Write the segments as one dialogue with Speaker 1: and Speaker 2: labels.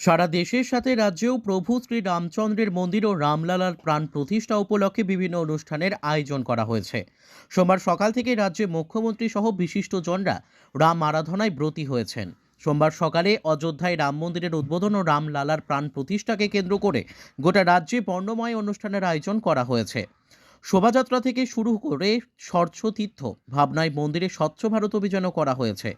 Speaker 1: সারা দেশের সাথে রাজ্যেও প্রভু শ্রী রামচন্দ্রের মন্দির ও রামলালার প্রাণ প্রতিষ্ঠা উপলক্ষে বিভিন্ন অনুষ্ঠানের আয়োজন করা হয়েছে। সোমবার সকাল থেকে রাজ্যে মুখ্যমন্ত্রী সহ বিশিষ্টজনরা রাম আরাধনায় ব্রতী হয়েছেন। সোমবার সকালে অযোধ্যায় রাম মন্দিরের উদ্বোধন ও রামলালার প্রাণ প্রতিষ্ঠাকে কেন্দ্র করে গোটা রাজ্যে বর্ণময় অনুষ্ঠানের আয়োজন করা হয়েছে। শোভাযাত্রা থেকে শুরু করে স্বচ্ছতীর্থ ভাবনায় মন্দিরে স্বচ্ছ ভারত অভিযানও করা হয়েছে।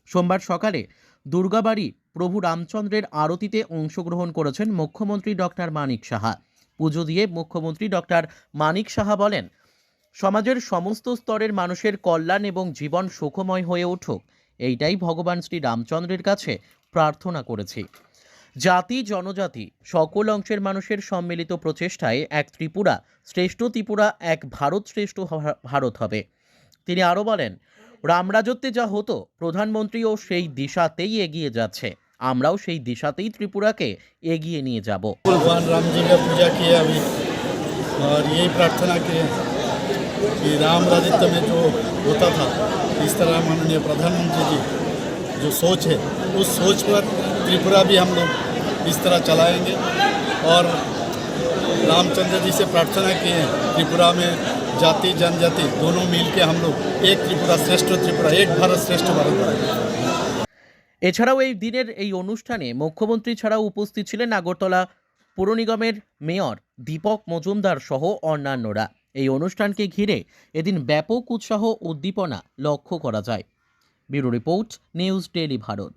Speaker 1: সোমবার সকালে দুর্গাবাড়ি প্রভু রামচন্দ্রের আরতিতে অংশগ্রহণ করেছেন মুখ্যমন্ত্রী ডক্টর মানিক সাহা। পুজো দিয়ে মুখ্যমন্ত্রী ডক্টর মানিক সাহা বলেন, সমাজের সমস্ত স্তরের মানুষের কল্যাণ এবং জীবন সুখময় হয়ে উঠুক, এইটাই ভগবান শ্রী রামচন্দ্রের কাছে প্রার্থনা করেছি। জাতি জনজাতি সকল অংশের মানুষের সম্মিলিত প্রচেষ্টায় এক ত্রিপুরা শ্রেষ্ঠ ত্রিপুরা, এক ভারত শ্রেষ্ঠ ভারত হবে। তিনি আরও বলেন, রামরাজত্বে যা হতো প্রধানমন্ত্রীও সেই দিশাতেই এগিয়ে যাচ্ছে, আমরাও সেই দিশাতেই ত্রিপুরাকে এগিয়ে নিয়ে যাব।
Speaker 2: भगवान राम जी का पूजा किया अभी और यही प्रार्थना की कि राम राज्य में जो होता था इस तरह माननीय प्रधानमंत्री जी जो सोच है उस सोच पर त्रिपुरा भी हम लोग इस तरह चलाएंगे। और रामचंद्र जी से प्रार्थना की है त्रिपुरा में जाति जनजाति दोनों मिल के हम लोग एक त्रिपुरा श्रेष्ठ त्रिपुरा, एक भारत श्रेष्ठ भारत बनाएंगे।
Speaker 1: এছাড়াও এই দিনের এই অনুষ্ঠানে মুখ্যমন্ত্রী ছাড়াও উপস্থিত ছিলেন আগরতলা পুর নিগমের মেয়র দীপক মজুমদার সহ অন্যান্যরা। এই অনুষ্ঠানকে ঘিরে এদিন ব্যাপক উৎসাহ উদ্দীপনা লক্ষ্য করা যায়। Bureau report, news daily Bharat.